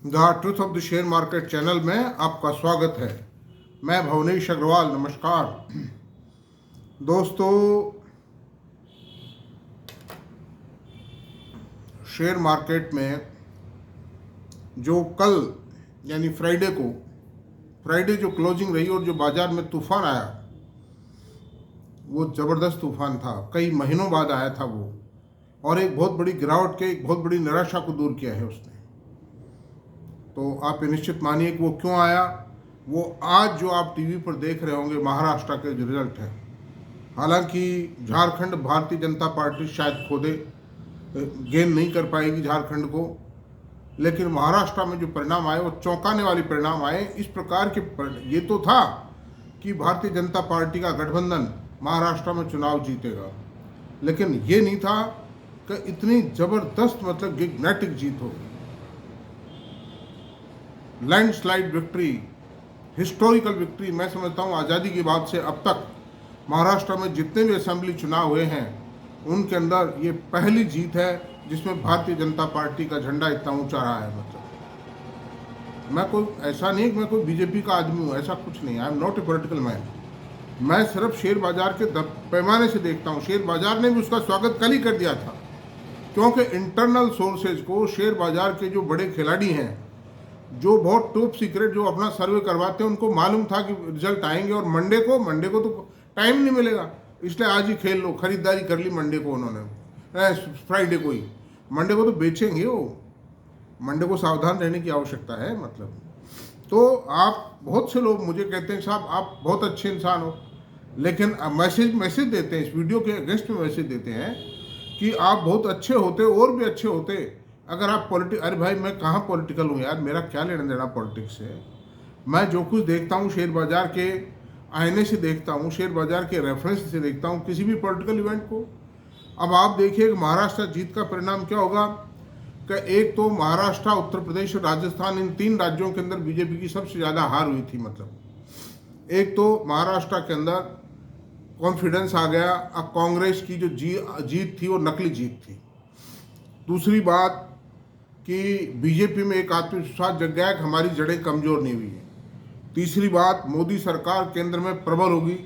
The truth of the share market channel में आपका स्वागत है। मैं भवनेश अग्रवाल। नमस्कार दोस्तों, शेयर मार्केट में जो कल यानी फ्राइडे जो क्लोजिंग रही और जो बाजार में तूफान आया, वो ज़बरदस्त तूफान था। कई महीनों बाद आया था वो, और एक बहुत बड़ी गिरावट के, एक बहुत बड़ी निराशा को दूर किया है उसने। तो आप ये निश्चित मानिए कि वो क्यों आया। वो आज जो आप टीवी पर देख रहे होंगे महाराष्ट्र के जो रिजल्ट है। हालांकि झारखंड भारतीय जनता पार्टी शायद खोदे, गेन नहीं कर पाएगी झारखंड को, लेकिन महाराष्ट्र में जो परिणाम आए वो चौंकाने वाले परिणाम आए। इस प्रकार के ये तो था कि भारतीय जनता पार्टी का गठबंधन महाराष्ट्र में चुनाव जीतेगा, लेकिन ये नहीं था कि इतनी ज़बरदस्त मतलब गिगनैटिक जीत होगी। Landslide victory, historical victory. मैं समझता हूँ आज़ादी के बाद से अब तक महाराष्ट्र में जितने भी असेंबली चुनाव हुए हैं उनके अंदर ये पहली जीत है जिसमें भारतीय जनता पार्टी का झंडा इतना ऊंचा रहा है। मतलब मैं कोई ऐसा नहीं कि मैं कोई बीजेपी का आदमी हूँ, ऐसा कुछ नहीं। I am not a political man. मैं सिर्फ शेयर बाजार के पैमाने से देखता हूँ। शेयर बाजार ने भी उसका स्वागत कल ही कर दिया था, क्योंकि इंटरनल सोर्सेज को शेयर बाजार के जो बड़े खिलाड़ी हैं, जो बहुत टॉप सीक्रेट जो अपना सर्वे करवाते हैं, उनको मालूम था कि रिजल्ट आएंगे और मंडे को तो टाइम नहीं मिलेगा, इसलिए आज ही खेल लो। खरीदारी कर ली मंडे को उन्होंने, फ्राइडे को ही। मंडे को तो बेचेंगे वो, मंडे को सावधान रहने की आवश्यकता है। मतलब तो आप, बहुत से लोग मुझे कहते हैं साहब आप बहुत अच्छे इंसान हो, लेकिन मैसेज देते हैं, इस वीडियो के अगेंस्ट में मैसेज देते हैं कि आप बहुत अच्छे होते और भी अच्छे होते अगर आप अरे भाई मैं कहाँ पॉलिटिकल हूँ यार, मेरा क्या लेना देना पॉलिटिक्स से। मैं जो कुछ देखता हूँ शेयर बाजार के आईने से देखता हूँ, शेयर बाजार के रेफरेंस से देखता हूँ किसी भी पॉलिटिकल इवेंट को। अब आप देखिए कि महाराष्ट्र जीत का परिणाम क्या होगा कि एक तो महाराष्ट्र, उत्तर प्रदेश और राजस्थान, इन 3 राज्यों के अंदर बीजेपी की सबसे ज़्यादा हार हुई थी। मतलब एक तो महाराष्ट्र के अंदर कॉन्फिडेंस आ गया, अब कांग्रेस की जो जीत थी वो नकली जीत थी। दूसरी बात कि बीजेपी में एक आत्मविश्वास जग गया कि हमारी जड़ें कमज़ोर नहीं हुई हैं। तीसरी बात, मोदी सरकार केंद्र में प्रबल होगी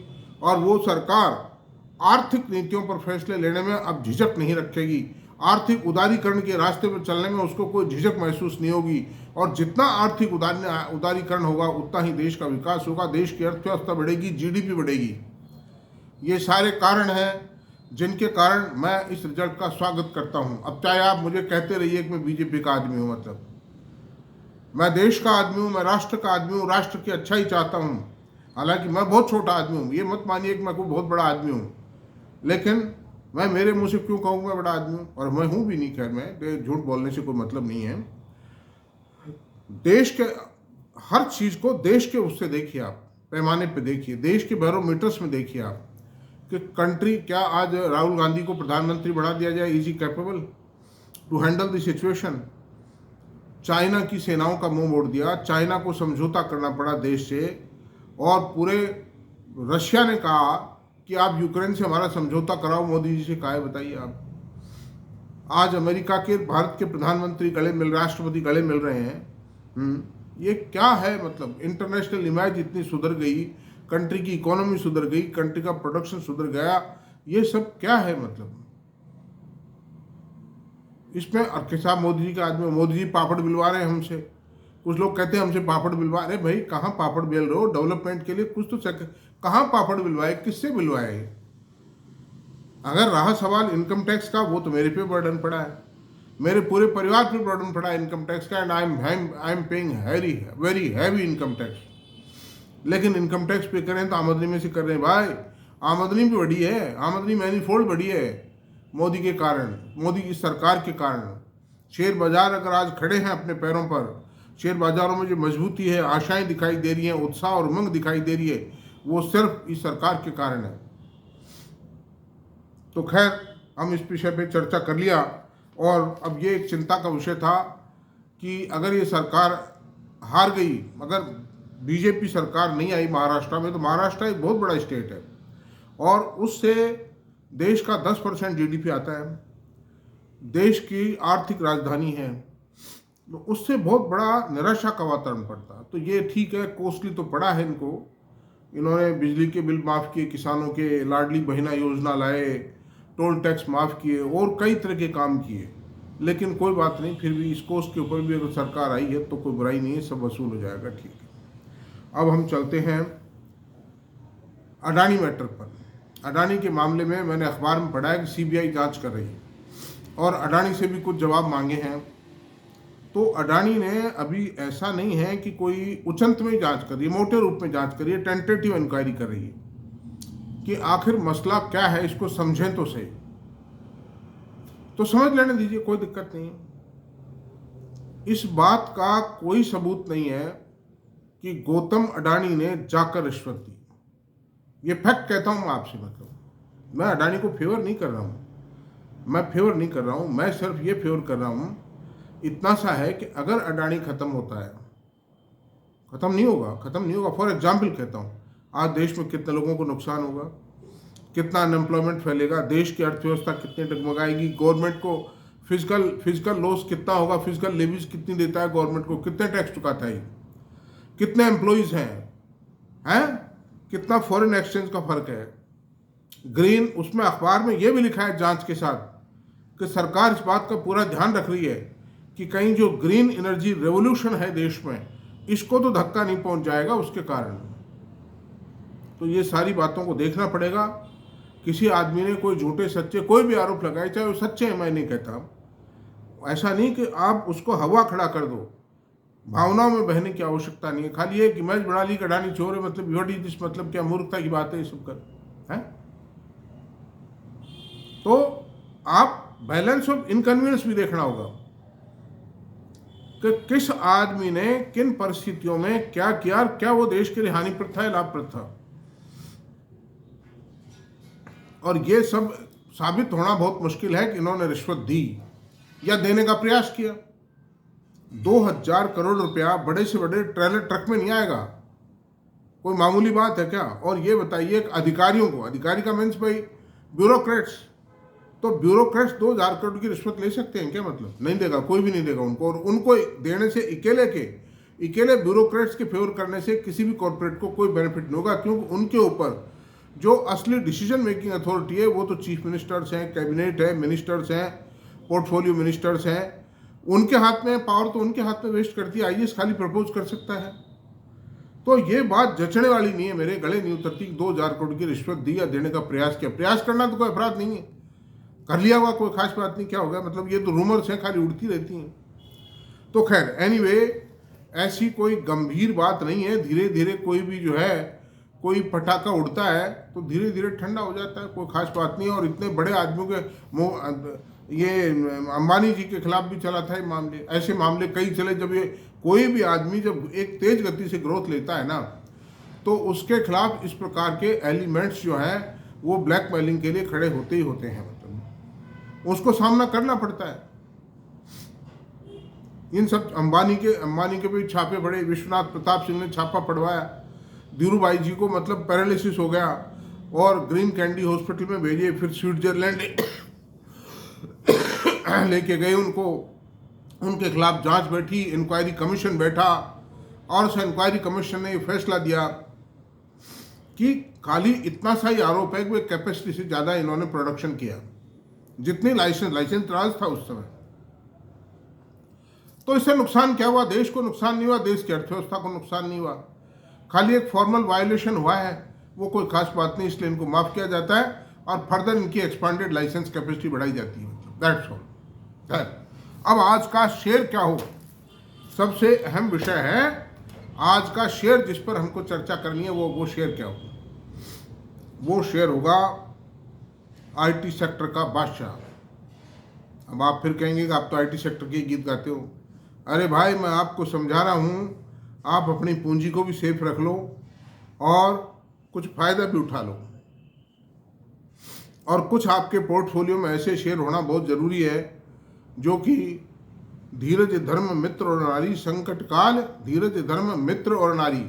और वो सरकार आर्थिक नीतियों पर फैसले लेने में अब झिझक नहीं रखेगी। आर्थिक उदारीकरण के रास्ते पर चलने में उसको कोई झिझक महसूस नहीं होगी, और जितना आर्थिक उदारीकरण होगा उतना ही देश का विकास होगा, देश की अर्थव्यवस्था बढ़ेगी, जीडीपी बढ़ेगी। ये सारे कारण हैं जिनके कारण मैं इस रिजल्ट का स्वागत करता हूं। अब चाहे आप मुझे कहते रहिए कि मैं बीजेपी का आदमी हूं, मतलब मैं देश का आदमी हूं, मैं राष्ट्र का आदमी हूं, राष्ट्र की अच्छा ही चाहता हूं। हालांकि मैं बहुत छोटा आदमी हूं, ये मत मानिए कि मैं कोई बहुत बड़ा आदमी हूं, लेकिन मैं मेरे मुंह से क्यों कहूँ मैं बड़ा आदमी हूँ, और मैं हूँ भी नहीं। खैर, मैं झूठ बोलने से कोई मतलब नहीं है। देश के हर चीज़ को देश के उससे देखिए, आप पैमाने पे देखिए, देश के बैरोमीटर्स में देखिए आप कि कंट्री क्या, आज राहुल गांधी को प्रधानमंत्री बना दिया जाए, is he capable to handle the situation. China की सेनाओं का मुंह मोड़ दिया, चाइना को समझौता करना पड़ा देश से, और पूरे रशिया ने कहा कि आप यूक्रेन से हमारा समझौता कराओ। मोदी जी से कहा है, बताइए आप। आज अमेरिका के, भारत के प्रधानमंत्री गले मिल, राष्ट्रपति गले मिल रहे हैं। ये क्या है? मतलब इंटरनेशनल इमेज इतनी सुधर गई, कंट्री की इकोनॉमी सुधर गई, कंट्री का प्रोडक्शन सुधर गया, ये सब क्या है? मतलब इसमें के साथ मोदी जी का आदमी, मोदी जी पापड़ बिलवा रहे हैं हमसे। कुछ लोग कहते हैं हमसे पापड़ बिलवा रहे। भाई कहाँ पापड़ बेल रहे हो? डेवलपमेंट के लिए कुछ तो कहाँ पापड़ बिलवाए, किससे बिलवाए? अगर रहा सवाल इनकम टैक्स का, वो तो मेरे पे बर्डन पड़ा है, मेरे पूरे परिवार पे बर्डन पड़ा है इनकम टैक्स का, and I am paying very heavy income tax. लेकिन इनकम टैक्स पे करें तो आमदनी में से कर रहे हैं। भाई आमदनी भी बढ़ी है, आमदनी मैनीफोल्ड बढ़ी है मोदी के कारण, मोदी की सरकार के कारण। शेयर बाजार अगर आज खड़े हैं अपने पैरों पर, शेयर बाजारों में जो मजबूती है, आशाएं दिखाई दे रही हैं, उत्साह और उमंग दिखाई दे रही है, वो सिर्फ इस सरकार के कारण है। तो खैर, हम इस विषय पे चर्चा कर लिया, और अब ये एक चिंता का विषय था कि अगर ये सरकार हार गई, अगर बीजेपी सरकार नहीं आई महाराष्ट्र में, तो महाराष्ट्र एक बहुत बड़ा स्टेट है और उससे देश का 10% जीडीपी आता है, देश की आर्थिक राजधानी है, तो उससे बहुत बड़ा निराशा का वातावरण पड़ता। तो ये ठीक है, कॉस्टली तो पड़ा है इनको। इन्होंने बिजली के बिल माफ़ किए, किसानों के लाडली बहिना योजना लाए, टोल टैक्स माफ़ किए और कई तरह के काम किए, लेकिन कोई बात नहीं, फिर भी इस कोस्ट के ऊपर भी अगर सरकार आई है तो कोई बुराई नहीं है, सब वसूल हो जाएगा, ठीक है। अब हम चलते हैं अडानी मैटर पर। अडानी के मामले में मैंने अखबार में पढ़ा है कि सीबीआई जांच कर रही है और अडानी से भी कुछ जवाब मांगे हैं। तो अडानी ने अभी ऐसा नहीं है कि कोई उचंत में जांच कर रही है, मोटे रूप में जांच कर रही है, टेंटेटिव इंक्वायरी कर रही है कि आखिर मसला क्या है, इसको समझें तो सही। तो समझ लेने दीजिए, कोई दिक्कत नहीं है। इस बात का कोई सबूत नहीं है कि गौतम अडानी ने जाकर रिश्वत दी। ये फैक्ट कहता हूं मैं आपसे, मतलब मैं अडानी को फेवर नहीं कर रहा हूं, मैं सिर्फ ये फेवर कर रहा हूं, इतना सा है कि अगर अडानी खत्म होता है, खत्म नहीं होगा, फॉर एग्जाम्पल कहता हूं, आज देश में कितने लोगों को नुकसान होगा, कितना अनएम्प्लॉयमेंट फैलेगा, देश की अर्थव्यवस्था कितनी डगमगाएगी, गवर्नमेंट को फिजिकल लॉस कितना होगा, फिजिकल लेवीज कितनी देता है गवर्नमेंट को, कितने टैक्स चुकाता है, कितने एम्प्लॉयज हैं, कितना फॉरेन एक्सचेंज का फर्क है। ग्रीन, उसमें अखबार में यह भी लिखा है जांच के साथ कि सरकार इस बात का पूरा ध्यान रख रही है कि कहीं जो ग्रीन एनर्जी रेवोल्यूशन है देश में, इसको तो धक्का नहीं पहुंच जाएगा उसके कारण। तो ये सारी बातों को देखना पड़ेगा। किसी आदमी ने कोई झूठे सच्चे कोई भी आरोप लगाए, चाहे वो सच्चे हैं, मैं नहीं कहता, ऐसा नहीं कि आप उसको हवा खड़ा कर दो, भावनाओं में बहने की आवश्यकता नहीं है। खाली ये कि मैच बना ली, अडानी चोर है, मतलब व्हाट इज दिस, मतलब क्या मूर्खता की बात है ये सब कर, है। तो आप बैलेंस ऑफ इनकन्वीनियंस भी देखना होगा कि किस आदमी ने किन परिस्थितियों में क्या किया, क्या वो देश के लिए हानिप्रद था या लाभप्रद था। और ये सब साबित होना बहुत मुश्किल है कि इन्होंने रिश्वत दी या देने का प्रयास किया। 2000 करोड़ रुपया बड़े से बड़े ट्रेलर ट्रक में नहीं आएगा, कोई मामूली बात है क्या। और ये बताइए अधिकारियों को, अधिकारी का मीन्स भाई ब्यूरोक्रेट्स, तो ब्यूरोक्रेट्स 2000 करोड़ की रिश्वत ले सकते हैं क्या, मतलब नहीं देगा, कोई भी नहीं देगा उनको। और उनको देने से इकेले ब्यूरोक्रेट्स के फेवर करने से किसी भी कॉर्पोरेट को कोई बेनिफिट नहीं होगा, क्योंकि उनके ऊपर जो असली डिसीजन मेकिंग अथॉरिटी है वो तो चीफ मिनिस्टर्स हैं, कैबिनेट है, मिनिस्टर्स हैं, पोर्टफोलियो मिनिस्टर्स हैं, उनके हाथ में पावर, तो उनके हाथ में वेस्ट करती है। आईएएस खाली प्रपोज कर सकता है। तो ये बात जचने वाली नहीं है, मेरे गले नहीं उतरती। 2000 करोड़ की रिश्वत दी या देने का प्रयास किया, प्रयास करना तो कोई अपराध नहीं है, कर लिया हुआ कोई खास बात नहीं, क्या होगा, मतलब ये तो रूमर्स हैं, खाली उड़ती रहती हैं। तो खैर एनीवे, ऐसी कोई गंभीर बात नहीं है। धीरे धीरे कोई भी जो है, कोई पटाखा उड़ता है तो धीरे धीरे ठंडा हो जाता है, कोई खास बात नहीं है। और इतने बड़े आदमियों के ये अंबानी जी के खिलाफ भी चला था ये मामले, ऐसे मामले कई चले। जब ये कोई भी आदमी जब एक तेज गति से ग्रोथ लेता है ना, तो उसके खिलाफ इस प्रकार के एलिमेंट्स जो हैं वो ब्लैकमेलिंग के लिए खड़े होते ही होते हैं, मतलब उसको सामना करना पड़ता है। इन सब अंबानी के भी छापे पड़े। विश्वनाथ प्रताप सिंह ने छापा पड़वाया, धीरूभाई जी को मतलब पैरालिसिस हो गया और ग्रीन कैंडी हॉस्पिटल में भेजे, फिर स्विट्जरलैंड लेके गए उनको, उनके खिलाफ जांच बैठी, इंक्वायरी कमीशन बैठा और उस इंक्वायरी कमीशन ने फैसला दिया कि खाली इतना सा ही आरोप है कि कैपेसिटी से ज़्यादा इन्होंने प्रोडक्शन किया, जितनी लाइसेंस राज था उस समय। तो इससे नुकसान क्या हुआ, देश को नुकसान नहीं हुआ, देश की अर्थव्यवस्था को नुकसान नहीं हुआ, खाली एक फॉर्मल वायलेशन हुआ है, वो कोई खास बात नहीं, इसलिए इनको माफ़ किया जाता है और फर्दर इनकी एक्सपांडेड लाइसेंस कैपेसिटी बढ़ाई जाती है, दैट्स ऑल। अब आज का शेयर क्या हो, सबसे अहम विषय है आज का शेयर जिस पर हमको चर्चा करनी है, वो शेयर क्या होगा। वो शेयर होगा आईटी सेक्टर का बादशाह। अब आप फिर कहेंगे कि आप तो आईटी सेक्टर के गीत गाते हो। अरे भाई, मैं आपको समझा रहा हूँ, आप अपनी पूंजी को भी सेफ रख लो और कुछ फायदा भी उठा लो, और कुछ आपके पोर्टफोलियो में ऐसे शेयर होना बहुत ज़रूरी है जो कि धीरज धर्म मित्र और नारी संकट काल, धीरज धर्म मित्र और नारी।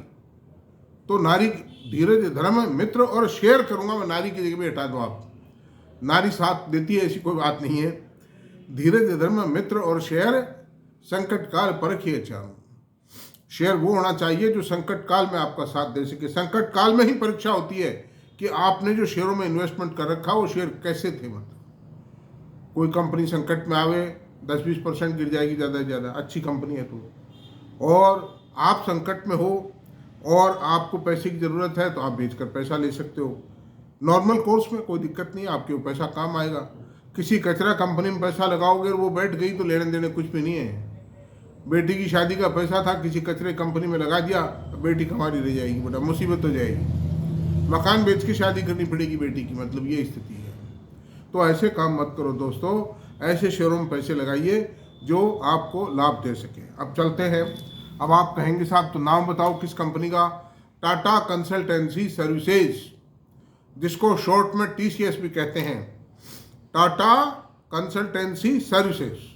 तो नारी, धीरज धर्म मित्र और शेयर करूंगा मैं, नारी की जगह भी हटा दो आप, नारी साथ देती है ऐसी कोई बात नहीं है। धीरज धर्म मित्र और शेयर संकट काल परखिए चाहूँ। शेयर वो होना चाहिए जो संकट काल में आपका साथ दे सके। संकट काल में ही परीक्षा होती है कि आपने जो शेयरों में इन्वेस्टमेंट कर रखा वो शेयर कैसे थे। मतलब कोई कंपनी संकट में आवे 10-20% गिर जाएगी ज़्यादा से ज़्यादा, अच्छी कंपनी है तो। और आप संकट में हो और आपको पैसे की ज़रूरत है तो आप बेचकर पैसा ले सकते हो। नॉर्मल कोर्स में कोई दिक्कत नहीं है, आपके वो पैसा काम आएगा। किसी कचरा कंपनी में पैसा लगाओगे और वो बैठ गई तो लेने देने कुछ भी नहीं है। बेटी की शादी का पैसा था, किसी कचरे कंपनी में लगा दिया तो बेटी कमारी रह जाएगी, बेटा मुसीबत हो जाएगी। मकान बेच के शादी करनी पड़ेगी बेटी की, मतलब ये स्थिति है। तो ऐसे काम मत करो दोस्तों, ऐसे शेयरों में पैसे लगाइए जो आपको लाभ दे सके। अब चलते हैं। अब आप कहेंगे साहब तो नाम बताओ किस कंपनी का। टाटा कंसल्टेंसी सर्विसेज, जिसको शॉर्ट में TCS भी कहते हैं, टाटा कंसल्टेंसी सर्विसेज।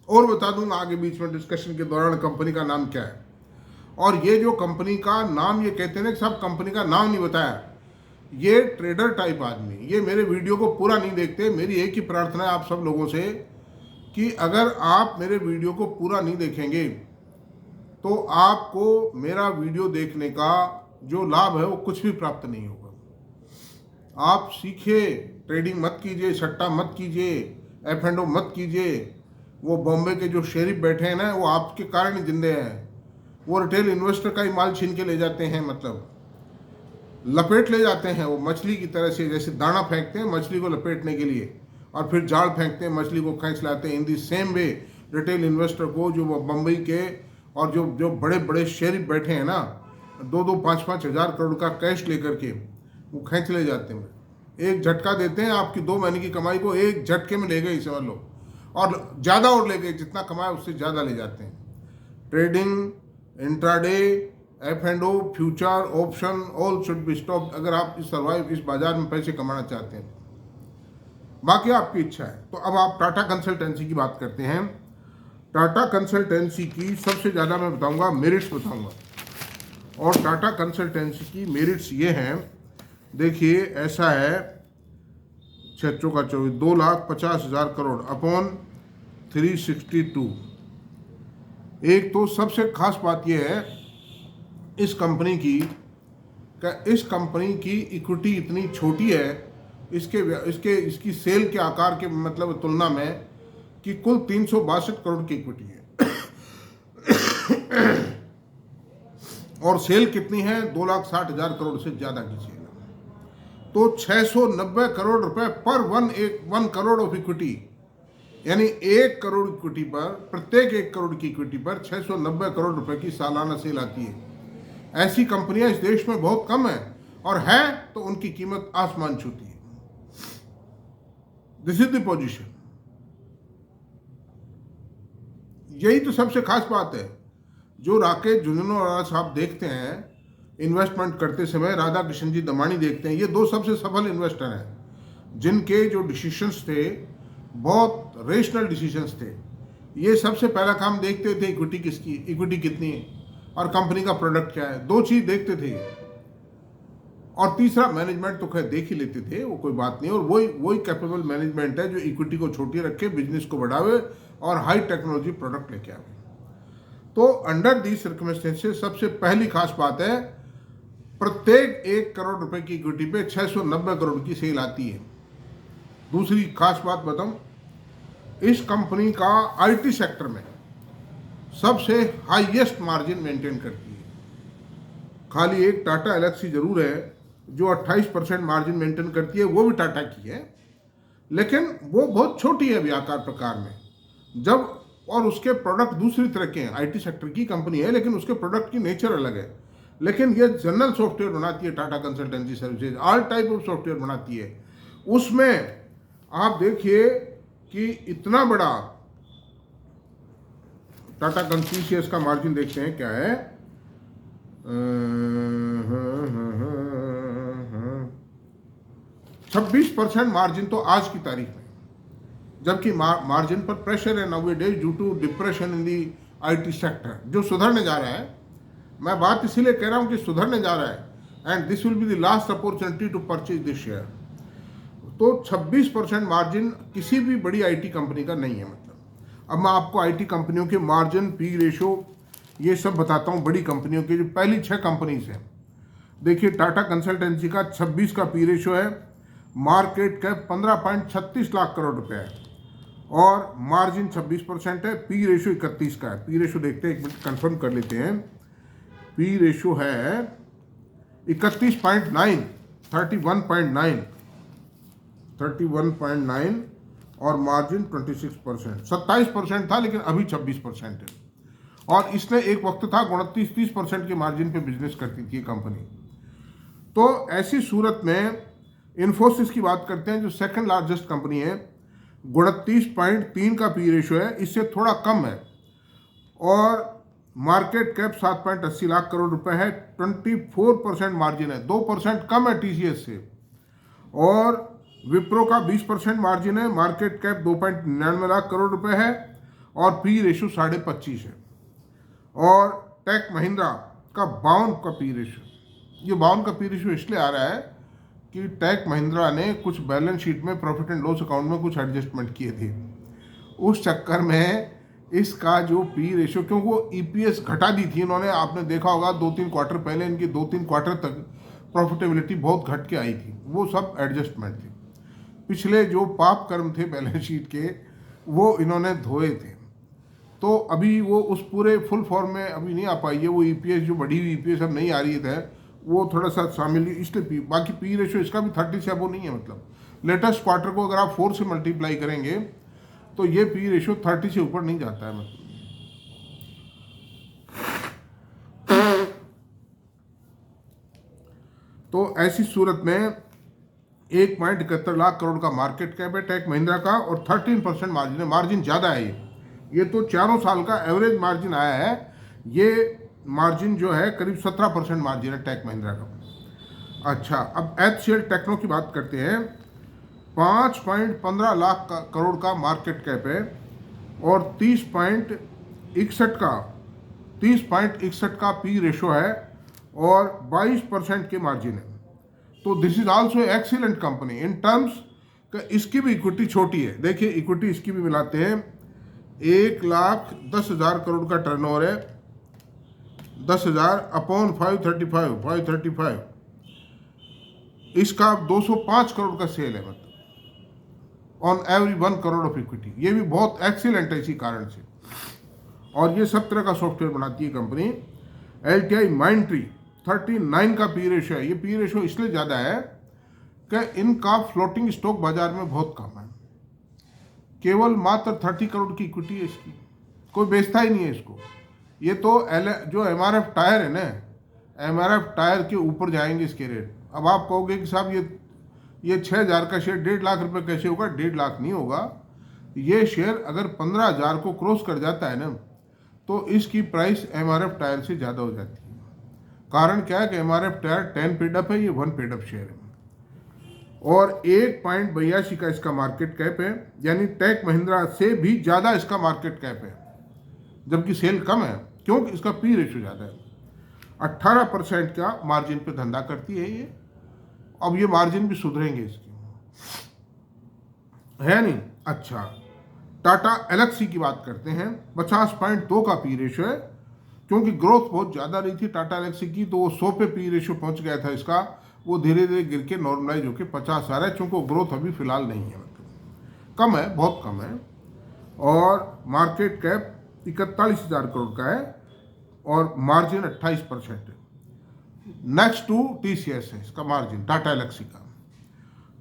और बता दूंगा आगे बीच में डिस्कशन के दौरान कंपनी का नाम क्या है। और ये जो कंपनी का नाम ये कहते हैं ना कि साहब कंपनी का नाम नहीं बताया, ये ट्रेडर टाइप आदमी, ये मेरे वीडियो को पूरा नहीं देखते। मेरी एक ही प्रार्थना है आप सब लोगों से कि अगर आप मेरे वीडियो को पूरा नहीं देखेंगे तो आपको मेरा वीडियो देखने का जो लाभ है वो कुछ भी प्राप्त नहीं होगा। आप सीखिए, ट्रेडिंग मत कीजिए, सट्टा मत कीजिए, F&O मत कीजिए। वो बॉम्बे के जो शेरिफ बैठे हैं ना, वो आपके कारण ही जिंदे हैं। वो रिटेल इन्वेस्टर का ही माल छीन के ले जाते हैं, मतलब लपेट ले जाते हैं। वो मछली की तरह से, जैसे दाना फेंकते हैं मछली को लपेटने के लिए और फिर जाल फेंकते हैं, मछली को खींच लाते हैं। In the same way retail investor को, जो बम्बई के और जो बड़े बड़े शेरिफ बैठे हैं ना, 2-2, 5-5 हज़ार करोड़ का कैश लेकर के वो खींच ले जाते हैं। एक झटका देते हैं, आपकी 2 महीने की कमाई को एक झटके में ले गए समझ लो, और ज़्यादा और ले गए, जितना कमाया उससे ज़्यादा ले जाते हैं। Trading, intraday, F&O, future, option, all should be stop अगर आप इस बाजार में पैसे कमाना चाहते हैं। बाकी आपकी इच्छा है। तो अब आप टाटा कंसल्टेंसी की बात करते हैं। टाटा कंसल्टेंसी की सबसे ज़्यादा मैं बताऊंगा मेरिट्स बताऊंगा। और टाटा कंसल्टेंसी की मेरिट्स ये हैं, देखिए ऐसा है 6 का 24, 2,50,000 करोड़ अपॉन 362। एक तो सबसे खास बात यह है इस कंपनी की, इस कंपनी की इक्विटी इतनी छोटी है इसकी सेल के आकार के मतलब तुलना में, कि कुल 362 करोड़ की इक्विटी है। और सेल कितनी है? 2,60,000 करोड़ से ज़्यादा की सेल है। तो 690 करोड़ रुपए पर 1 करोड़ ऑफ इक्विटी, यानी 1 करोड़ इक्विटी पर, प्रत्येक 1 करोड़ की इक्विटी पर 690 करोड़ रुपए की सालाना सेल आती है। ऐसी कंपनियां इस देश में बहुत कम है, और है तो उनकी कीमत आसमान छूती है। This is the position. यही तो सबसे खास बात है। जो राकेश झुंझुनवाला साहब देखते हैं इन्वेस्टमेंट करते समय, राधा कृष्ण जी दमानी देखते हैं, ये 2 सबसे सफल इन्वेस्टर हैं जिनके जो डिसीजंस थे बहुत रेशनल डिसीजंस थे। ये सबसे पहला काम देखते थे इक्विटी किसकी, इक्विटी कितनी है और कंपनी का प्रोडक्ट क्या है, 2 चीज़ देखते थे। और तीसरा मैनेजमेंट तो खैर देख ही लेते थे, वो कोई बात नहीं। और वही कैपेबल मैनेजमेंट है जो इक्विटी को छोटी रखे, बिजनेस को बढ़ावे और हाई टेक्नोलॉजी प्रोडक्ट लेके आवे। तो अंडर दी सर्कमस्टेंसेस सबसे पहली खास बात है, प्रत्येक 1 करोड़ रुपए की इक्विटी पे 690 करोड़ की सेल आती है। दूसरी खास बात बताऊं, इस कंपनी का आईटी सेक्टर में सबसे हाईएस्ट मार्जिन मेंटेन करती है। खाली एक टाटा एलेक्सी जरूर है जो 28% मार्जिन मेंटेन करती है, वो भी टाटा की है, लेकिन वो बहुत छोटी है अभी आकार प्रकार में। जब और उसके प्रोडक्ट दूसरी तरह के हैं, आईटी सेक्टर की कंपनी है लेकिन उसके प्रोडक्ट की नेचर अलग है। लेकिन ये जनरल सॉफ्टवेयर बनाती है Tata consultancy services, all type of software बनाती है। उसमें आप देखिए कि इतना बड़ा टाटा कंसल्टेंसी का मार्जिन देखते हैं क्या है, 26% मार्जिन तो आज की तारीख में, जबकि मार्जिन पर प्रेशर है now days due to depression in the IT sector, जो सुधरने जा रहा है। मैं बात इसीलिए कह रहा हूं कि सुधरने जा रहा है and this will be the last opportunity to purchase this share. तो 26% मार्जिन किसी भी बड़ी आईटी कंपनी का नहीं है मतलब। अब मैं आपको आईटी कंपनियों के मार्जिन, पी रेशो, ये सब बताता हूँ। बड़ी कंपनियों के जो पहली 6 कंपनीज हैं, देखिए टाटा कंसल्टेंसी का 26 का पी रेशो है, मार्केट कैप 15.36 लाख करोड़ रुपए है और मार्जिन 26% है। पी रेशो 31 का है। पी रेशो देखते हैं, एक मिनट कंफर्म कर लेते हैं। पी रेशो है 31.9, 31.9 और मार्जिन 26%। 27% था लेकिन अभी 26% है। और इसने एक वक्त था 29-30% के मार्जिन पे बिजनेस करती थी कंपनी। तो ऐसी सूरत में इन्फोसिस की बात करते हैं जो सेकंड लार्जेस्ट कंपनी है, 29.3 का पी रेशो है, इससे थोड़ा कम है और मार्केट कैप 7.80 लाख करोड़ रुपए है, 24% मार्जिन है, 2% कम है टीसीएस से। और विप्रो का 20% मार्जिन है, मार्केट कैप 2.99 लाख करोड़ रुपए है और पी रेशो 25.5 है। और टेक महिंद्रा का 52 का पी रेशो, ये 52 का पी रेशो इसलिए आ रहा है कि टेक महिंद्रा ने कुछ बैलेंस शीट में प्रॉफिट एंड लॉस अकाउंट में कुछ एडजस्टमेंट किए थे, उस चक्कर में इसका जो पी रेशो, क्योंकि वो ईपीएस घटा दी थी इन्होंने, आपने देखा होगा 2-3 क्वार्टर पहले इनकी 2-3 क्वार्टर तक प्रॉफिटेबिलिटी बहुत घट के आई थी, वो सब एडजस्टमेंट थे। पिछले जो पाप कर्म थे बैलेंस शीट के वो इन्होंने धोए थे, तो अभी वो उस पूरे फुल फॉर्म में अभी नहीं आ पाई है। वो ईपीएस जो बढ़ी हुई ईपीएस अब नहीं आ रही है, वो थोड़ा सा शामिल, इसलिए बाकी पी रेशो इसका भी 30 से अबो नहीं है। मतलब लेटेस्ट क्वार्टर को अगर आप 4 से मल्टीप्लाई करेंगे तो ये पी रेशो 30 से ऊपर नहीं जाता है। मतलब तो ऐसी सूरत में 1.71 लाख करोड़ का मार्केट कैप है टेक महिंद्रा का और 13% मार्जिन है। मार्जिन ज़्यादा है ये तो 4 साल का एवरेज मार्जिन आया है। ये मार्जिन जो है करीब 17% मार्जिन है टेक महिंद्रा का। अच्छा, अब एचसीएल टेक्नो की बात करते हैं। 5.15 लाख करोड़ का मार्केट कैप है और 30.61 का पी रेशो है और 22% के मार्जिन है। तो this is also excellent company in terms का। इसकी भी इक्विटी छोटी है, देखिए इक्विटी इसकी भी मिलाते हैं। 1,10,000 करोड़ का टर्नओवर है, 10,000 अपॉन 535 इसका 205 करोड़ का सेल है, मतलब on every 1 crore of equity. ये भी बहुत एक्सीलेंट है इसी कारण से। और ये सब तरह का सॉफ्टवेयर बनाती है कंपनी। एलटीआई माइंडट्री 39 का पी रेशो है। ये पी रेशो इसलिए ज़्यादा है कि इनका फ्लोटिंग स्टॉक बाजार में बहुत कम है, केवल मात्र 30 करोड़ की इक्विटी है इसकी, कोई बेचता ही नहीं है इसको। ये तो जो एमआरएफ टायर है ना, एमआरएफ टायर के ऊपर जाएंगे इसके रेट। अब आप कहोगे कि साहब ये 6,000 का शेयर 1.5 लाख रुपए कैसे होगा? 1.5 लाख नहीं होगा। ये शेयर अगर 15,000 को क्रॉस कर जाता है ना तो इसकी प्राइस एमआरएफ टायर से ज़्यादा हो जाती है। कारण क्या है कि एमआरएफ टायर 10 पेड अप है, ये 1 पेड अप शेयर है। और 1.82 का इसका मार्केट कैप है, यानी टेक महिंद्रा से भी ज़्यादा इसका मार्केट कैप है, जबकि सेल कम है क्योंकि इसका पी रेशो ज़्यादा है। 18% का मार्जिन पे धंधा करती है ये। अब ये मार्जिन भी सुधरेंगे इसके, है नहीं। अच्छा, टाटा एलेक्सी की बात करते हैं। 50.2 का पी रेशो है, क्योंकि ग्रोथ बहुत ज़्यादा रही थी टाटा एलेक्सी की, तो वो 100 पे पी रेशो पहुंच गया था इसका। वो धीरे धीरे गिर के नॉर्मलाइज होकर 50 आ रहा है, चूँकि ग्रोथ अभी फिलहाल नहीं है, मतलब कम है, बहुत कम है। और मार्केट कैप 41,000 करोड़ का है और मार्जिन 28% है। नेक्स्ट टू टीसीएस है इसका मार्जिन, टाटा एलेक्सी का।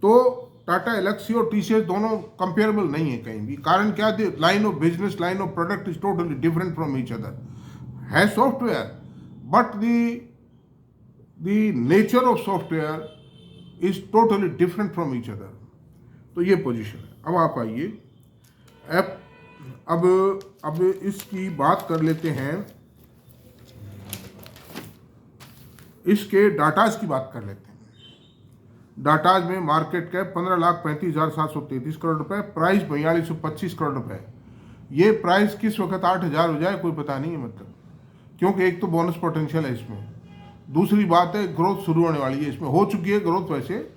तो टाटा एलेक्सी और टीसीएस दोनों कंपेरेबल नहीं है कहीं भी। कारण क्या थे? Line of business, line of product is totally different from each other. है software, but the nature of software is totally different from each other. तो ये पोजीशन है। अब आप आइए, अब इसकी बात कर लेते हैं, इसके डाटाज की बात कर लेते हैं। डाटाज में मार्केट कैप 15,35,733 करोड़ रुपए, प्राइस 4225 करोड़ रुपए। ये प्राइस किस वक्त 8,000 हो जाए कोई पता नहीं है, मतलब क्योंकि एक तो बोनस पोटेंशियल है इसमें, दूसरी बात है ग्रोथ शुरू होने वाली है इसमें, हो चुकी है ग्रोथ। वैसे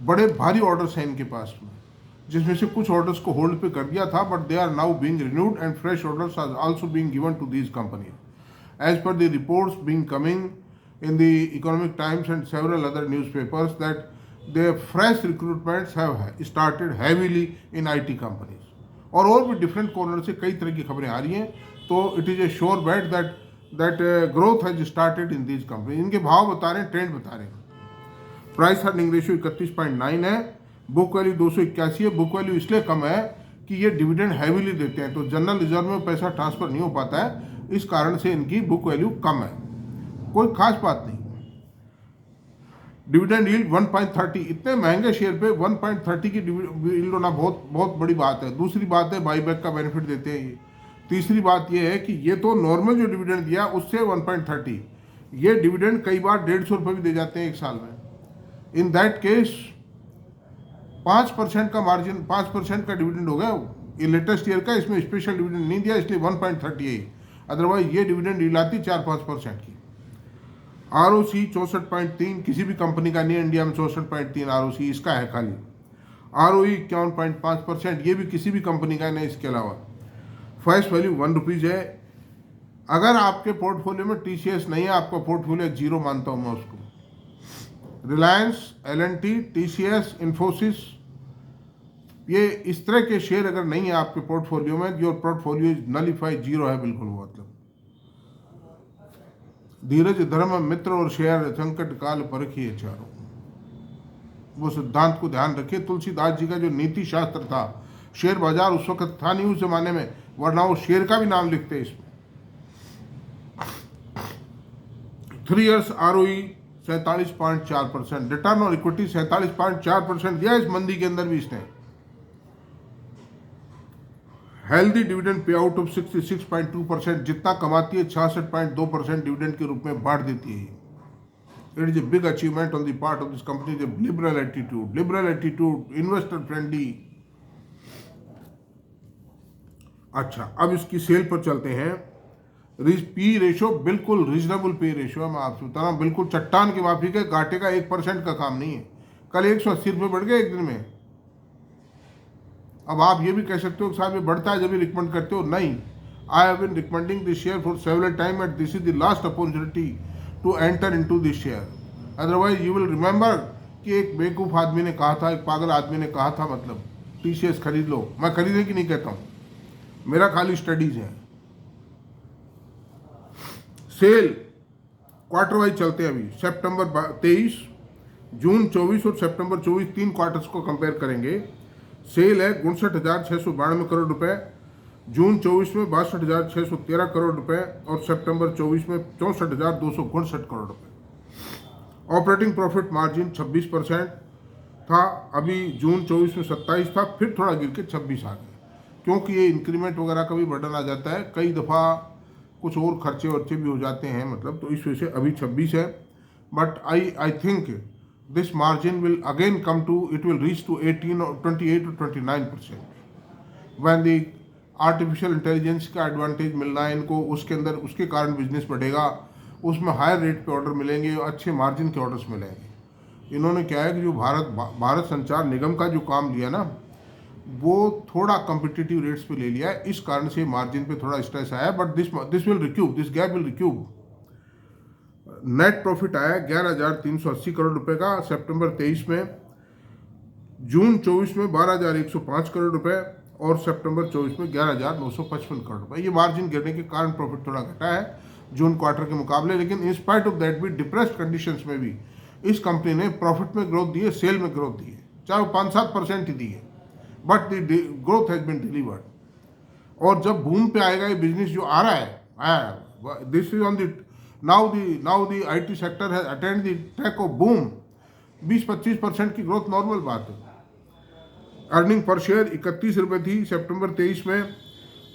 बड़े भारी ऑर्डर्स हैं इनके पास में, जिसमें से कुछ ऑर्डर्स को होल्ड पे कर दिया था, but they are now being renewed and fresh orders are also being given to these companies as per the reports being coming in the Economic Times and several other newspapers that the fresh recruitments have started heavily in IT companies. और भी different corner से कई तरह की खबरें आ रही हैं, तो it is a sure bet that growth has started in these company. इनके भाव बता रहे हैं, ट्रेंड बता रहे हैं। प्राइस अर्निंग रेशियो 31.9 है, बुक वैल्यू 281 है। बुक वैल्यू इसलिए कम है कि ये डिविडेंड हैवीली देते हैं, तो जनरल रिजर्व में पैसा ट्रांसफर नहीं हो पाता है, इस कारण से इनकी बुक वैल्यू कम है, कोई खास बात नहीं। डिविडेंड यील्ड 1.30, इतने महंगे शेयर पे 1.30 की यील्ड होना बहुत बहुत बड़ी बात है। दूसरी बात है बाईबैक का बेनिफिट देते हैं ये। तीसरी बात ये है कि ये तो नॉर्मल जो डिविडेंड दिया उससे 1.30, ये डिविडेंड कई बार 150 रुपये भी दे जाते हैं एक साल में। इन दैट केस 5% का मार्जिन, 5% का डिविडेंड हो गया ये लेटेस्ट ईयर का, इसमें स्पेशल डिविडेंड नहीं दिया इसलिए 1.30 है। अदरवाइज ये डिविडेंड यील्ड आती 4-5% की। ROC 64.3 किसी भी कंपनी का नहीं है इंडिया में, 64.3 ROC इसका है खाली। ROE 51.5%, ये भी किसी भी कंपनी का नहीं इसके अलावा। फेस वैल्यू 1 रुपीज़ है। अगर आपके पोर्टफोलियो में TCS नहीं है, आपका पोर्टफोलियो 0 मानता हूँ मैं उसको। रिलायंस, L&T, TCS, इन्फोसिस, ये इस तरह के शेयर अगर नहीं है आपके पोर्टफोलियो में, योर पोर्टफोलियो इज नलीफाइड, 0 है बिल्कुल। मतलब धीरज धर्म मित्र और शेयर संकट काल परखिए चारों, वो सिद्धांत को ध्यान रखिए। तुलसीदास जी का जो नीति शास्त्र था, शेयर बाजार उस वक्त था नहीं उस जमाने में, वरना वो शेयर का भी नाम लिखते इसमें। 3 years ROE 47.4%, return on equity 47.4% दिया इस मंदी के अंदर भी इसने। Healthy dividend pay out of 66.2%, जितना कमाती है 66.2% डिविडेंड के रूप में बांट देती है। It is a big achievement on the part of this company. Liberal attitude, investor friendly. अच्छा, अब इसकी सेल पर चलते हैं। पी रेशो बिल्कुल रीजनेबल पी रेशो है, मैं आपसे बता रहा हूँ, बिल्कुल चट्टान की माफी के, घाटे का 1% का काम नहीं है। कल 180 रुपये बढ़ गए एक दिन में। अब आप ये भी कह सकते हो कि साहब ये बढ़ता है जब भी रिकमेंड करते हो, नहीं। I have been recommending this share for several time and this is the last opportunity to enter into this share. Otherwise you will remember कि एक बेवकूफ़ आदमी ने कहा था, एक पागल आदमी ने कहा था, मतलब TCS खरीद लो। मैं खरीदने की नहीं कहता हूँ, मेरा खाली स्टडीज है। सेल क्वार्टर वाइज चलते हैं अभी। सितंबर 23, जून 24 और सितंबर 24 तीन क्वार्टर्स को कंपेयर करेंगे। सेल है 59,692 करोड़ रुपए, जून 24 में 62,613 करोड़ रुपए और सितंबर 24 में 64,269 करोड़ रुपए। ऑपरेटिंग प्रॉफिट मार्जिन 26% था, अभी जून 24 में 27 था, फिर थोड़ा गिर के 26 आ गया, क्योंकि ये इंक्रीमेंट वगैरह का भी बर्डन आ जाता है, कई दफ़ा कुछ और खर्चे वर्चे भी हो जाते हैं, मतलब, तो इस वजह से अभी 26 है। But I think this margin will again come to, it will reach to 18 or 28 or 29% when the artificial intelligence का एडवांटेज मिल रहा है इनको, उसके अंदर उसके कारण बिजनेस बढ़ेगा, उसमें हायर रेट पे ऑर्डर मिलेंगे, अच्छे मार्जिन के ऑर्डर्स मिलेंगे। इन्होंने क्या है कि जो भारत संचार निगम का जो काम लिया ना, वो थोड़ा कम्पिटिटिव रेट्स पे ले लिया है, इस कारण से मार्जिन पे थोड़ा स्ट्रेस आया। But this will रिक्यूब, this gap will रिक्यूब। Net profit आया 11,380 करोड़ रुपए का सितंबर 23 में, जून 24 में 12,105 करोड़ रुपए और सितंबर 24 में 11,955 करोड़ रुपए। ये मार्जिन गिरने के कारण प्रॉफिट थोड़ा घटा है जून क्वार्टर के मुकाबले, लेकिन इन स्पाइट ऑफ दैट भी डिप्रेस्ड कंडीशंस में भी इस कंपनी ने प्रॉफिट में ग्रोथ दी है, सेल में ग्रोथ दी है, चाहे वो 5-7% ही दी है, but the growth has been delivered. और जब बूम पे आएगा ये बिजनेस जो आ रहा है, this is on the now the IT sector has attained the track of boom। 20-25% की ग्रोथ नॉर्मल बात है। अर्निंग पर शेयर 31 रुपये थी सितंबर 23 में,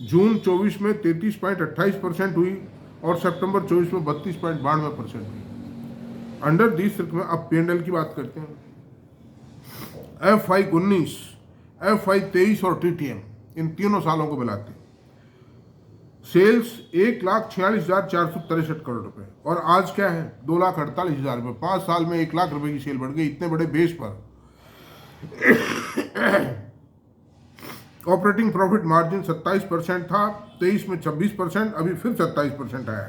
जून 24 में 33.28% हुई और सितंबर 24 में 32.92% हुई। अंडर दिस में अब P&L की बात करते हैं। FY 19, FY 23 और TTM, इन तीनों सालों को मिलाते हैं। सेल्स 1,46,463 करोड़ रुपए और आज क्या है 2,48,000 रुपये। 5 साल में 1 लाख रुपए की सेल बढ़ गई, इतने बड़े बेस पर। ऑपरेटिंग प्रॉफिट मार्जिन 27% था, 23 में 26%, अभी फिर 27% आया।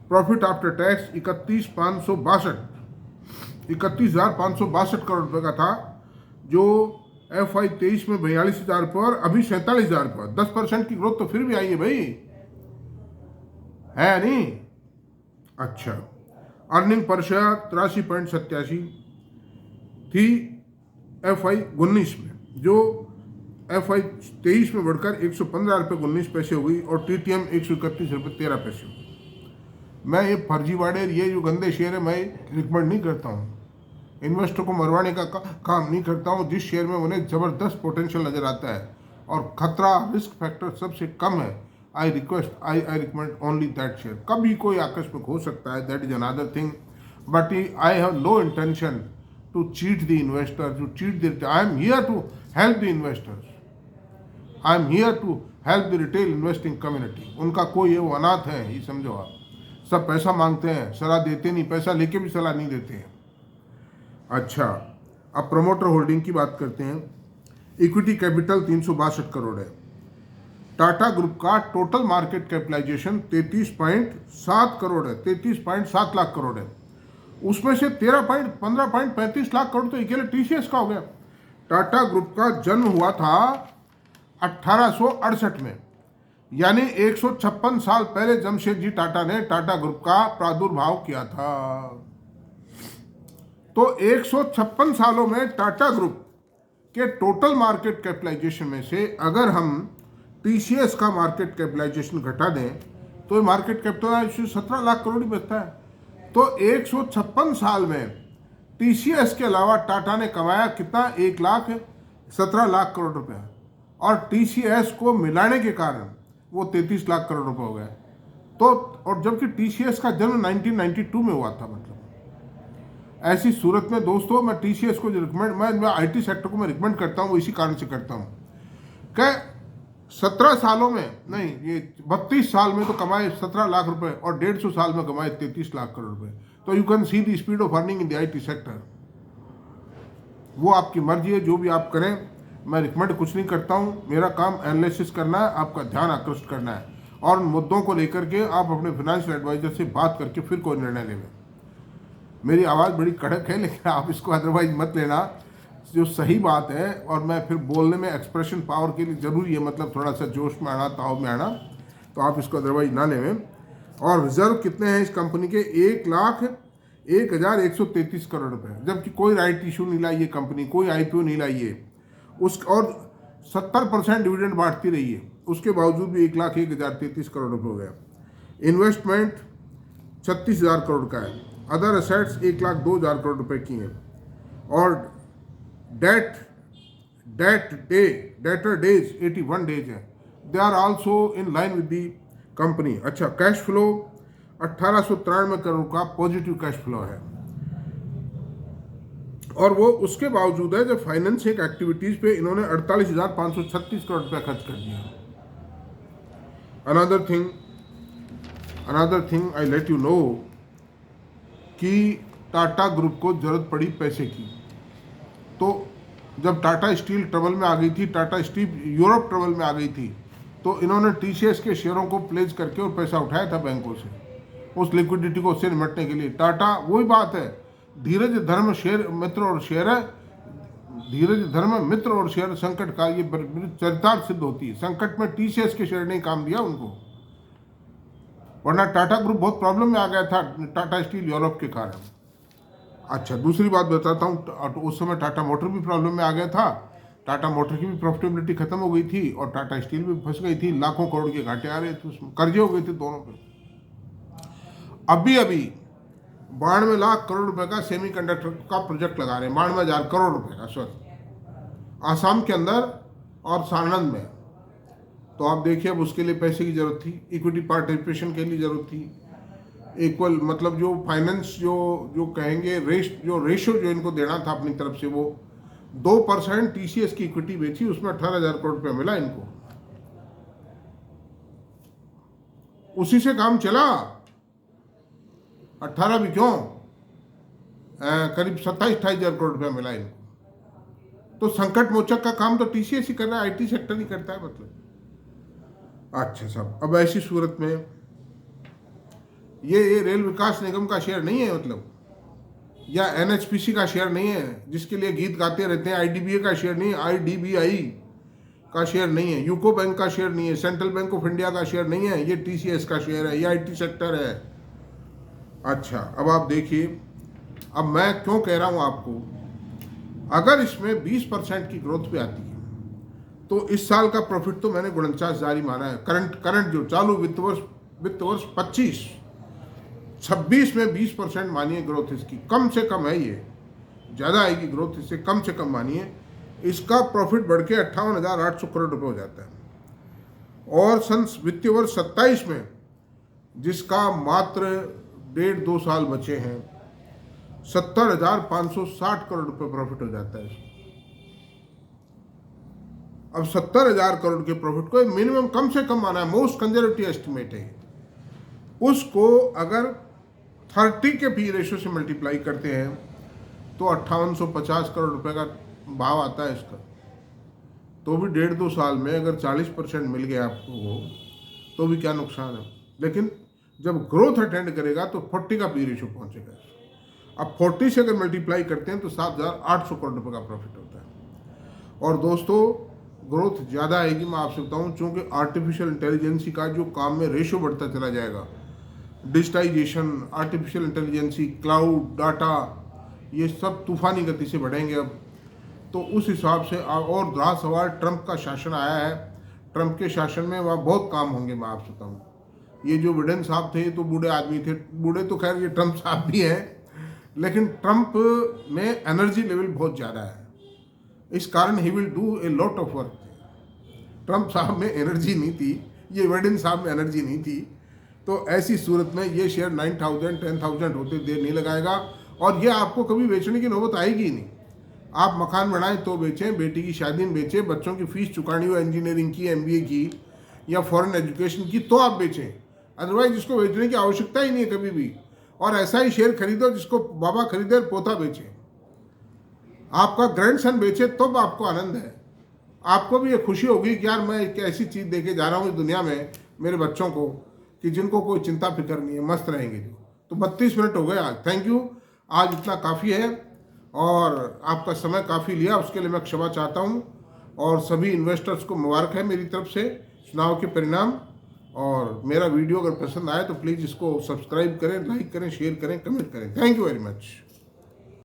प्रॉफिट आफ्टर टैक्स 31,562 करोड़ रुपए का था, जो FY 23 में 42,000 पर, अभी 47,000 पर। 10% की ग्रोथ तो फिर भी आई है भाई, है नहीं? अच्छा, अर्निंग पर शेयर 83.87 थी FY 19 में, जो FY 23 में बढ़कर 115 रुपये 19 पैसे हो गई, और TTM 131 रुपये 13 पैसे हो गई। मैं ये फर्जीवाड़े, ये जो गंदे शेयर है, मैं रिकमेंड नहीं करता हूँ। इन्वेस्टर को मरवाने का काम नहीं करता हूँ। जिस शेयर में उन्हें ज़बरदस्त पोटेंशियल नज़र आता है और खतरा, रिस्क फैक्टर सबसे कम है, I recommend only that share. कभी कोई आकस्मिक हो सकता है, that is another thing, but I have no intention to cheat the investor, to cheat the, I am here to help the investors, I am here to help the retail investing community. उनका कोई वो अनाथ है, ये समझो आप। सब पैसा मांगते हैं, सलाह देते नहीं, पैसा लेके भी सलाह नहीं देते हैं। अच्छा, अब प्रमोटर होल्डिंग की बात करते हैं। इक्विटी कैपिटल 362 करोड़ है। टाटा ग्रुप का टोटल मार्केट कैपिटलाइजेशन 33.7 करोड़ है, 33.7 लाख करोड़ है। उसमें से 15.35 लाख करोड़ तो अकेले TCS का हो गया। टाटा ग्रुप का जन्म हुआ था 1868 में, यानी 156 साल पहले जमशेद जी टाटा ने टाटा ग्रुप का प्रादुर्भाव किया था। तो 156 सालों में टाटा ग्रुप के टोटल मार्केट कैपिटलाइजेशन में से अगर हम TCS का मार्केट कैपिटलाइजेशन घटा दें तो मार्केट कैपिटलाइजेशन 17 लाख करोड़ ही बचता है। तो 156 साल में TCS के अलावा टाटा ने कमाया कितना? 1,17,00,000 करोड़ रुपया, और TCS को मिलाने के कारण वो 33 लाख करोड़ रुपए हो गए। तो और जबकि TCS का जन्म 1992 में हुआ था। मतलब ऐसी सूरत में दोस्तों, मैं TCS को जो रिकमेंड, मैं IT सेक्टर को मैं रिकमेंड करता हूँ, वो इसी कारण से करता हूँ कि 17 सालों में नहीं, ये 32 साल में तो कमाए 17 लाख रुपए, और 150 साल में कमाए 33 लाख करोड़ रुपए। तो you can see the speed of earning in the IT sector. वो आपकी मर्जी है, जो भी आप करें। मैं रिकमेंड कुछ नहीं करता हूँ, मेरा काम एनालिसिस करना है, आपका ध्यान आकृष्ट करना है, और मुद्दों को लेकर के आप अपने फाइनेंशियल एडवाइजर से बात करके फिर कोई निर्णय लें। मेरी आवाज़ बड़ी कड़क है, लेकिन आप इसको अदरवाइज मत लेना, जो सही बात है। और मैं फिर बोलने में एक्सप्रेशन पावर के लिए ज़रूरी है, मतलब थोड़ा सा जोश में आना, ताव में आना, तो आप इसको अदरवाइज ना लें। और रिजर्व कितने हैं इस कंपनी के? 1,01,133 करोड़ रुपए, जबकि कोई राइट इशू नहीं लाई ये कंपनी, कोई IPO नहीं लाई है उस, और 70% डिविडेंड बांटती रही है, उसके बावजूद भी 1,01,133 करोड़ रुपये हो गया। इन्वेस्टमेंट 36,000 करोड़ का है। अदर असेट्स 1,02,000 करोड़ रुपए की हैं, और डेटर डेज 81 डेज है। They are also in line with the company. अच्छा, कैश फ्लो 1893 करोड़ का पॉजिटिव कैश फ्लो है, और वो उसके बावजूद है जब फाइनेंसिंग एक्टिविटीज पे इन्होंने 48,536 करोड़ रुपया खर्च कर दिया। Another thing I let you know कि टाटा ग्रुप को जरूरत पड़ी पैसे की। तो जब टाटा स्टील ट्रबल में आ गई थी, टाटा स्टील यूरोप ट्रबल में आ गई थी, तो इन्होंने TCS के शेयरों को प्लेज करके और पैसा उठाया था बैंकों से, उस लिक्विडिटी को उससे निपटने के लिए। टाटा, वही बात है, धीरज धर्म शेर मित्र और शेयर है, धीरज धर्म मित्र और शेयर संकट का ये चरितार्थ सिद्ध होती है। संकट में TCS के शेयर ने काम दिया उनको, वरना टाटा ग्रुप बहुत प्रॉब्लम में आ गया था टाटा स्टील यूरोप के कारण। अच्छा, दूसरी बात बताता हूँ, उस समय टाटा मोटर भी प्रॉब्लम में आ गया था, टाटा मोटर की भी प्रॉफिटेबिलिटी खत्म हो गई थी, और टाटा स्टील भी फंस गई थी, लाखों करोड़ के घाटे आ रहे थे, उसमें कर्जे हो गए थे दोनों पे। अभी 92 लाख करोड़ रुपए का सेमीकंडक्टर का प्रोजेक्ट लगा रहे हैं, 92,000 करोड़ रुपए का, सॉरी, आसाम के अंदर और सानंद में। तो आप देखिए, अब उसके लिए पैसे की जरूरत थी, इक्विटी पार्टिसिपेशन के लिए जरूरत थी, इक्वल, मतलब जो फाइनेंस जो कहेंगे रेशो जो इनको देना था अपनी तरफ से, वो 2% TCS की इक्विटी बेची, उसमें 18,000 करोड़ रुपया मिला इनको, उसी से काम चला। 18 भी क्यों, करीब 27-28 हज़ार करोड़ रुपया मिला इनको। तो संकट मोचक का काम तो टीसीएस ही कर रहा है, आईटी सेक्टर ही करता है मतलब। अच्छा साहब, अब ऐसी सूरत में ये रेल विकास निगम का शेयर नहीं है मतलब, या एनएचपीसी का शेयर नहीं है जिसके लिए गीत गाते रहते हैं, आईडीबीआई का शेयर नहीं है, आईडीबीआई का शेयर नहीं है, यूको बैंक का शेयर नहीं है, सेंट्रल बैंक ऑफ इंडिया का शेयर नहीं है, ये टीसीएस का शेयर है, ये आईटी सेक्टर है। अच्छा, अब आप देखिए, अब मैं क्यों कह रहा हूं आपको, अगर इसमें 20% की ग्रोथ पे आती है तो इस साल का प्रॉफिट तो मैंने 49 जारी माना है। करंट जो चालू वित्त वर्ष 25-26 में 20% मानिए ग्रोथ इसकी, कम से कम है, ये ज़्यादा आएगी ग्रोथ इससे, कम से कम मानिए। इसका प्रॉफिट बढ़ के 58,800 करोड़ रुपए हो जाता है। और सन वित्तीय वर्ष 27 में, जिसका मात्र 1.5-2 साल बचे हैं, 70,560 करोड़ रुपए प्रॉफिट हो जाता है। अब 70,000 करोड़ के प्रॉफिट को मिनिमम कम से कम माना है, मोस्ट कंजर्वेटिव एस्टिमेट है, उसको अगर 30 के पी रेशियो से मल्टीप्लाई करते हैं तो 5850 करोड़ रुपए का भाव आता है इसका। तो भी 1.5-2 साल में अगर 40% मिल गया आपको तो भी क्या नुकसान है। लेकिन जब ग्रोथ अटेंड करेगा तो 40 का पी रेशियो पहुंचेगा। अब 40 से अगर मल्टीप्लाई करते हैं तो 7,800 करोड़ रुपए का प्रॉफिट होता है। और दोस्तों, ग्रोथ ज़्यादा आएगी, मैं आपसे बताऊँ, चूँकि आर्टिफिशियल इंटेलिजेंसी का जो काम में रेशियो बढ़ता चला जाएगा, digitization, artificial intelligence, cloud, data, ये सब तूफानी गति से बढ़ेंगे अब। तो उस हिसाब से, और रहा सवाल ट्रंप का शासन आया है, ट्रंप के शासन में वहाँ बहुत काम होंगे, मैं आपसे बताऊँ। ये जो बिडेन साहब थे तो बूढ़े आदमी थे, बूढ़े तो खैर ये ट्रंप साहब भी हैं, लेकिन ट्रंप में एनर्जी लेवल बहुत ज़्यादा है, इस कारण he will do a lot of work. Trump साहब में एनर्जी नहीं थी, ये बिडेन साहब में एनर्जी नहीं थी। तो ऐसी सूरत में ये शेयर 9,000 10,000 होते देर नहीं लगाएगा, और ये आपको कभी बेचने की नौबत आएगी ही नहीं। आप मकान बनाएं तो बेचें, बेटी की शादी में बेचें, बच्चों की फीस चुकानी हो इंजीनियरिंग की, एमबीए की या फॉरेन एजुकेशन की, तो आप बेचें। अदरवाइज इसको बेचने की आवश्यकता ही नहीं है कभी भी। और ऐसा ही शेयर खरीदो जिसको बाबा खरीदे और पोता बेचे, आपका ग्रैंडसन बेचे, तो आपको आनंद है। आपको भी ये खुशी होगी कि यार मैं एक ऐसी चीज़ देके जा रहा हूँ इस दुनिया में मेरे बच्चों को कि जिनको कोई चिंता फिक्र नहीं है, मस्त रहेंगे जो। तो 32 मिनट हो गए आज, थैंक यू, आज इतना काफ़ी है और आपका समय काफ़ी लिया, उसके लिए मैं क्षमा चाहता हूँ। और सभी इन्वेस्टर्स को मुबारक है मेरी तरफ से चुनाव के परिणाम। और मेरा वीडियो अगर पसंद आए तो प्लीज़ इसको सब्सक्राइब करें, लाइक करें, शेयर करें, कमेंट करें। Thank you very much.